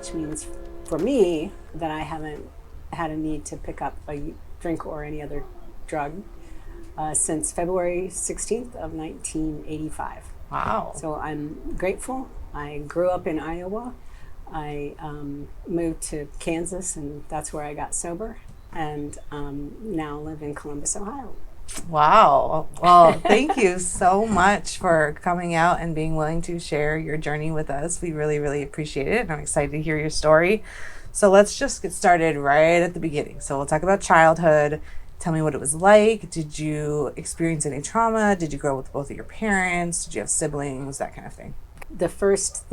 which means for me that I haven't had a need to pick up a drink or any other drug since February 16th of 1985. Wow. So I'm grateful. I grew up in Iowa. I moved to Kansas, and that's where I got sober, and now live in Columbus, Ohio. Wow. Well, thank you so much for coming out and being willing to share your journey with us. We really, really appreciate it. And I'm excited to hear your story. So let's just get started right at the beginning. So we'll talk about childhood. Tell me what it was like. Did you experience any trauma? Did you grow up with both of your parents? Did you have siblings? That kind of thing. The first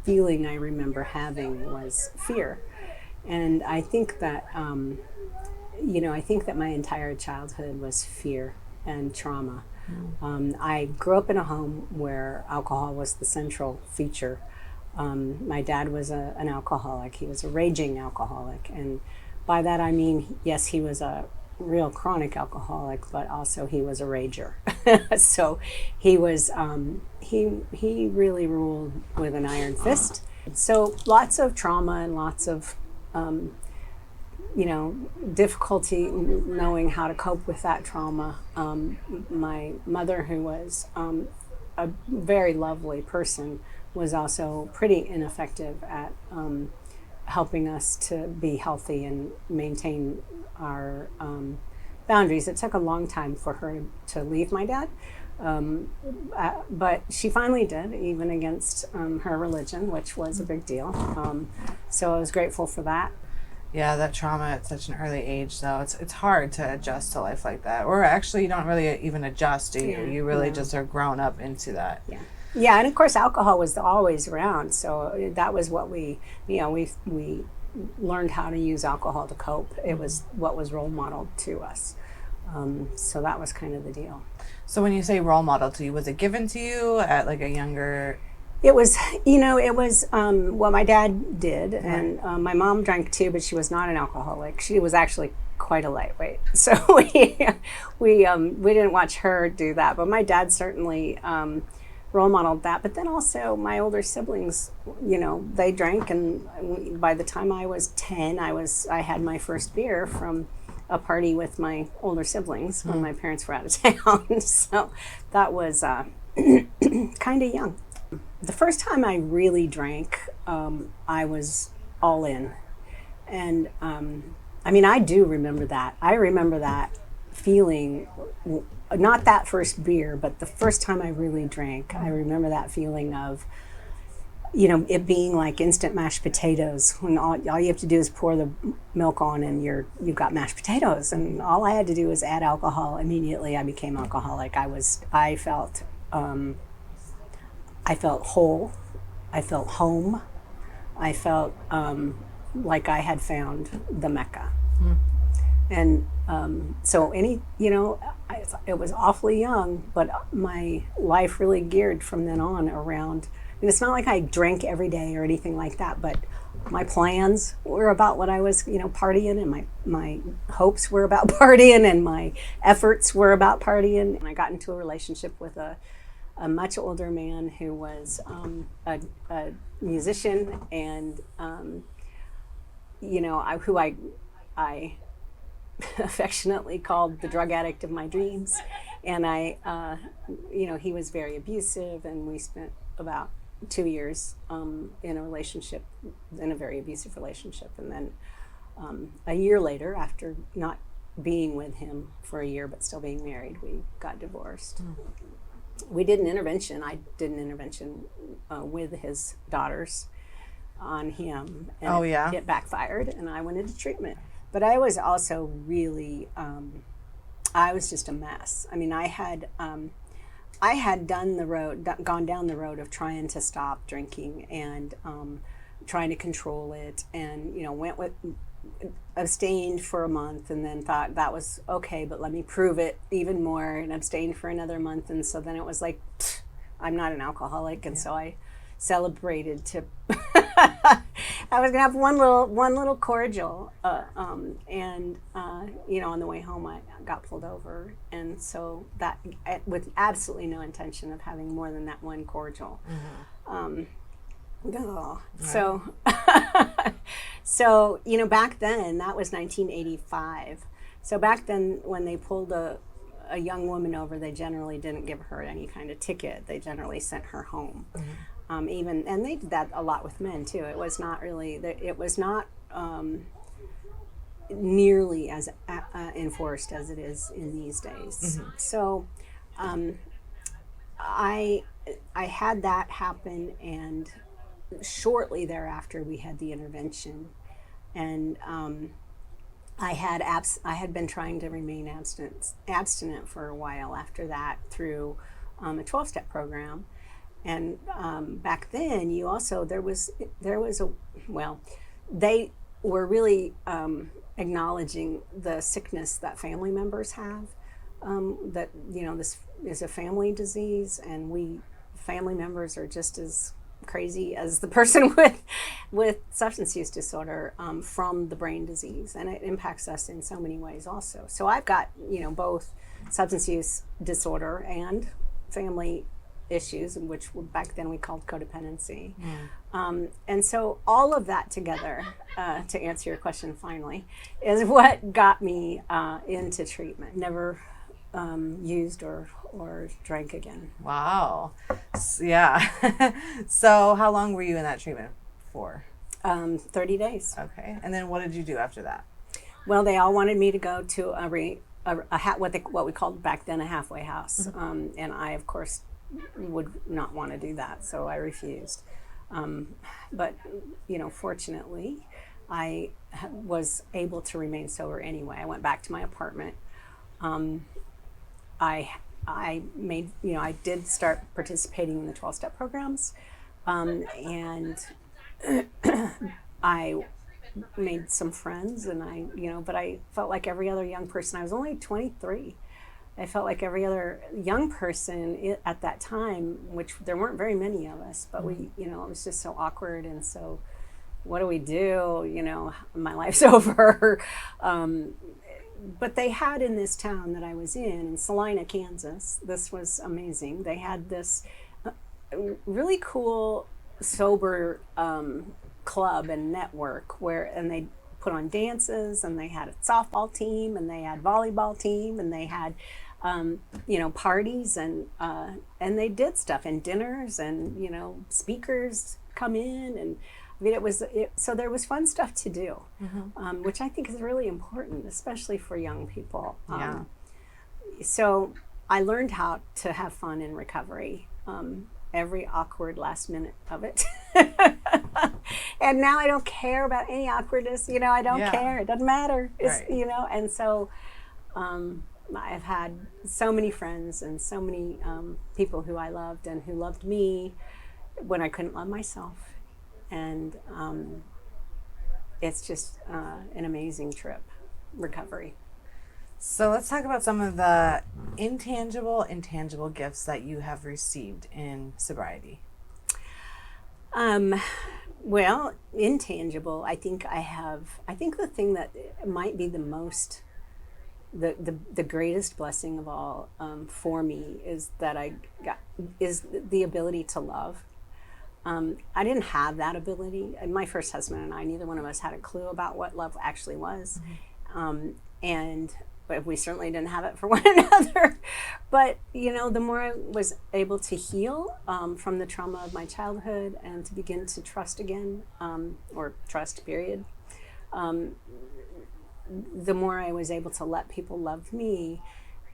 feeling I remember having was fear. And I think that I think that my entire childhood was fear and trauma. I grew up in a home where alcohol was the central feature. My dad was an alcoholic. He was a raging alcoholic. And by that I mean, yes, he was a real chronic alcoholic, but also he was a rager. So he was, he really ruled with an iron fist. So lots of trauma and lots of, difficulty knowing how to cope with that trauma. My mother, who was a very lovely person, was also pretty ineffective at helping us to be healthy and maintain our boundaries. It took a long time for her to leave my dad, but she finally did, even against her religion, which was a big deal. So I was grateful for that. Yeah, that trauma at such an early age, though, it's hard to adjust to life like that. Or actually, you don't really even adjust, do you? Yeah, You really no. just are grown up into that. Yeah, and of course alcohol was always around, so that was what we learned how to use alcohol to cope. It was what was role modeled to us. So that was kind of the deal. So when you say role model to you, was it given to you at like a younger... It was, what my dad did, and my mom drank too, but she was not an alcoholic. She was actually quite a lightweight. So we didn't watch her do that, but my dad certainly role modeled that. But then also my older siblings, they drank, and by the time I was 10, I had my first beer from a party with my older siblings when my parents were out of town. So that was kind of young. The first time I really drank, I was all in. And I do remember that. I remember that feeling, not that first beer, but the first time I really drank. I remember that feeling of, it being like instant mashed potatoes, when all you have to do is pour the milk on and you've got mashed potatoes. And all I had to do was add alcohol. Immediately I became alcoholic. I felt whole. I felt home. I felt like I had found the Mecca. And so it was awfully young, but my life really geared from then on around, and it's not like I drank every day or anything like that, but my plans were about what I was, partying, and my hopes were about partying, and my efforts were about partying. And I got into a relationship with a much older man who was a musician, and who I affectionately called the drug addict of my dreams. And he was very abusive, and we spent about 2 years in a very abusive relationship. And then a year later, after not being with him for a year but still being married, we got divorced. We did an intervention. I did an intervention with his daughters on him, and it backfired, and I went into treatment. But I was also really, I was just a mess. I had gone down the road of trying to stop drinking and trying to control it, and abstained for a month, and then thought that was okay, but let me prove it even more, and abstained for another month. And so then it was like, I'm not an alcoholic. And so I celebrated to I was gonna have one little cordial, and on the way home I got pulled over, and so that, with absolutely no intention of having more than that one cordial. Oh, Right. so so back then that was 1985. So back then, when they pulled a young woman over, they generally didn't give her any kind of ticket. They generally sent her home. Even and they did that a lot with men too. It was not really. It was not nearly as enforced as it is in these days. So I I had that happen, and shortly thereafter we had the intervention, and I had been trying to remain abstinent for a while after that through a 12-step program, and back then you also there was a well, they were really acknowledging the sickness that family members have. That this is a family disease, and we family members are just as crazy as the person with substance use disorder from the brain disease, and it impacts us in so many ways also. So I've got both substance use disorder and family issues, which back then we called codependency. And so all of that together, to answer your question finally, is what got me into treatment. Never used or drank again. Wow. Yeah. So how long were you in that treatment for? 30 days. Okay. And then what did you do after that? Well, they all wanted me to go to what we called back then a halfway house, and I, of course, would not want to do that, so I refused. But fortunately, I was able to remain sober anyway. I went back to my apartment. I made I did start participating in the 12-step programs, and I made some friends, and but I felt like every other young person. I was only 23. I felt like every other young person at that time, which there weren't very many of us, but it was just so awkward, and so what do we do? My life's over. But they had in this town that I was in Salina, Kansas, this was amazing. They had this really cool sober club and network and they put on dances, and they had a softball team, and they had volleyball team, and they had parties, and they did stuff and dinners, and speakers come in, and I mean so there was fun stuff to do, which I think is really important, especially for young people. So I learned how to have fun in recovery, every awkward last minute of it. And now I don't care about any awkwardness. I don't care. It doesn't matter. It's, Right. And so I've had so many friends and so many people who I loved and who loved me when I couldn't love myself. And it's just an amazing trip, recovery. So let's talk about some of the intangible gifts that you have received in sobriety. Well, intangible, I think the thing that might be the greatest blessing of all for me is that is the ability to love. I didn't have that ability. And my first husband and I, neither one of us had a clue about what love actually was. But we certainly didn't have it for one another. But, the more I was able to heal from the trauma of my childhood and to begin to trust again, or trust, period, the more I was able to let people love me.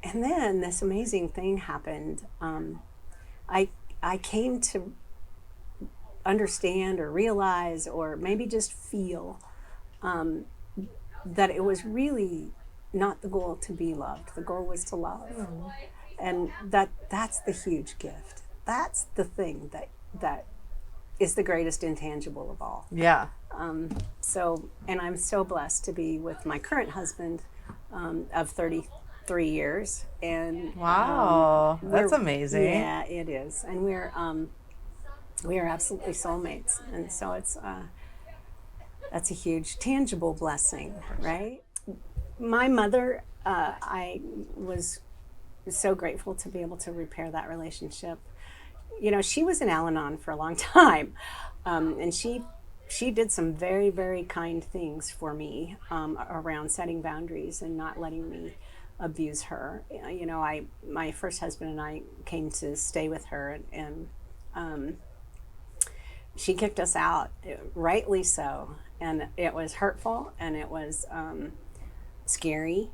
And then this amazing thing happened. I came to understand or realize or maybe just feel that it was really not the goal to be loved. The goal was to love. And that's the huge gift. That's the thing that is the greatest intangible of all. Yeah. And I'm so blessed to be with my current husband of 33 years. And Wow, that's amazing. Yeah, it is. And we are absolutely soulmates. And so that's a huge tangible blessing, right? My mother, I was so grateful to be able to repair that relationship. she was in Al-Anon for a long time, and she did some very, very kind things for me around setting boundaries and not letting me abuse her. My first husband and I came to stay with her, and she kicked us out, rightly so, and it was hurtful and it was scary,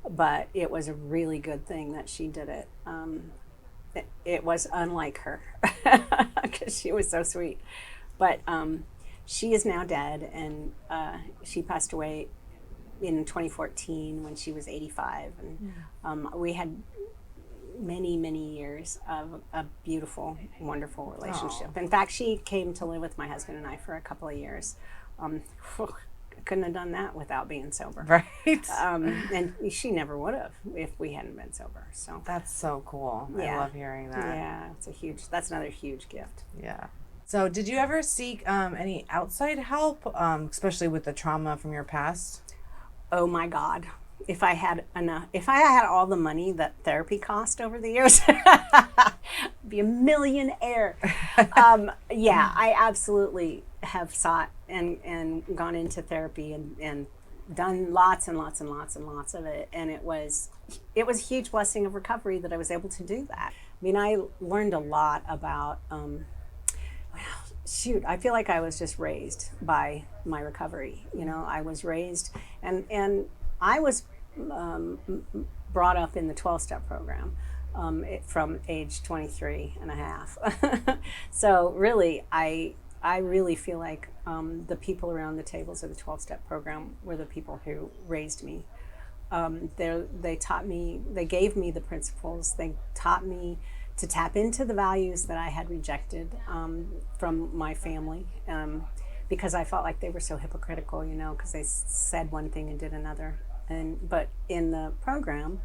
but it was a really good thing that she did it. It was unlike her because she was so sweet, but she is now dead, and she passed away in 2014 when she was 85, and we had many, many years of a beautiful, wonderful relationship. In fact, she came to live with my husband and I for a couple of years. Couldn't have done that without being sober. Right. And she never would have if we hadn't been sober. So that's so cool. I love hearing that. Yeah, that's another huge gift. Yeah. So did you ever seek any outside help, especially with the trauma from your past? Oh my God. If I had all the money that therapy cost over the years, I'd be a millionaire. I absolutely have sought and gone into therapy and done lots and lots and lots and lots of it. And it was a huge blessing of recovery that I was able to do that. I mean, I learned a lot about, I feel like I was just raised by my recovery. I was raised and I was brought up in the 12-step program from age 23 and a half. So really, I really feel like the people around the tables of the 12-step program were the people who raised me. They taught me, they gave me the principles, they taught me to tap into the values that I had rejected from my family, because I felt like they were so hypocritical, because they said one thing and did another. But in the program,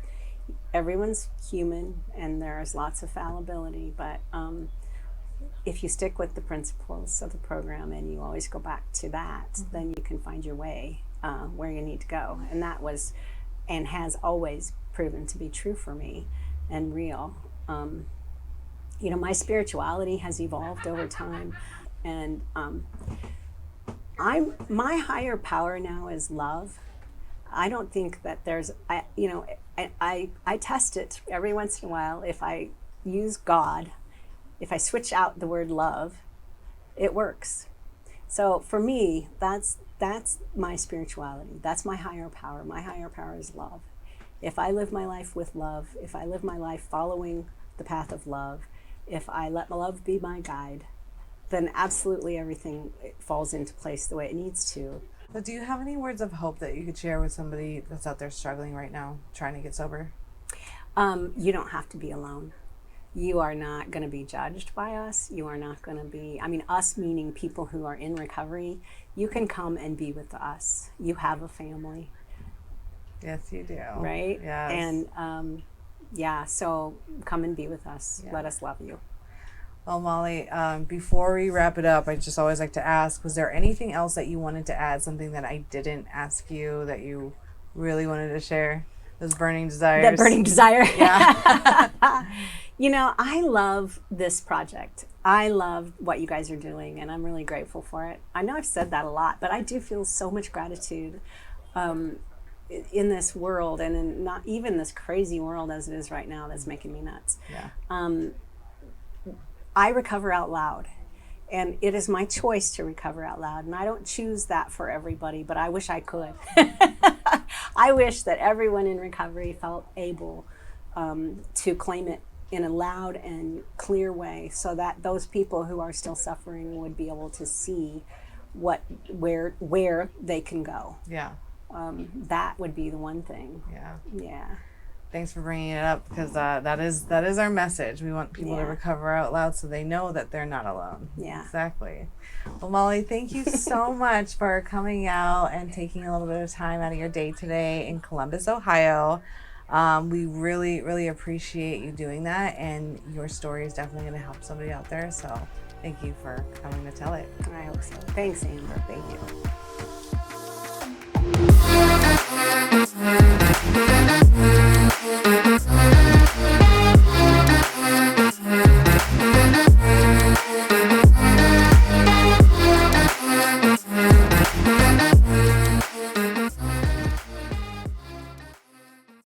everyone's human and there's lots of fallibility, but if you stick with the principles of the program and you always go back to that, then you can find your way where you need to go. And that was and has always proven to be true for me and real. My spirituality has evolved over time, and my higher power now is love. I don't think that there's, I test it every once in a while. If I use God, if I switch out the word love, it works. So for me, that's my spirituality. That's my higher power. My higher power is love. If I live my life with love, if I live my life following the path of love, if I let love be my guide, then absolutely everything falls into place the way it needs to. But do you have any words of hope that you could share with somebody that's out there struggling right now, trying to get sober? You don't have to be alone. You are not going to be judged by us. You are not going to be, us meaning people who are in recovery. You can come and be with us. You have a family. Yes, you do. Right? Yes. And so come and be with us. Yeah. Let us love you. Well, Molly, before we wrap it up, I just always like to ask, was there anything else that you wanted to add, something that I didn't ask you that you really wanted to share? Those burning desires. That burning desire. Yeah. I love this project. I love what you guys are doing, and I'm really grateful for it. I know I've said that a lot, but I do feel so much gratitude in this world, and in not even this crazy world as it is right now that's making me nuts. Yeah. I recover out loud, and it is my choice to recover out loud, and I don't choose that for everybody, but I wish I could. I wish that everyone in recovery felt able to claim it in a loud and clear way, so that those people who are still suffering would be able to see where they can go. Yeah. That would be the one thing. Yeah. Yeah. Thanks for bringing it up, because that is our message. We want people to recover out loud so they know that they're not alone. Yeah. Exactly. Well, Molly, thank you so much for coming out and taking a little bit of time out of your day today in Columbus, Ohio. We really, really appreciate you doing that, and your story is definitely going to help somebody out there. So thank you for coming to tell it. I hope so. Thanks, Amber. Thank you.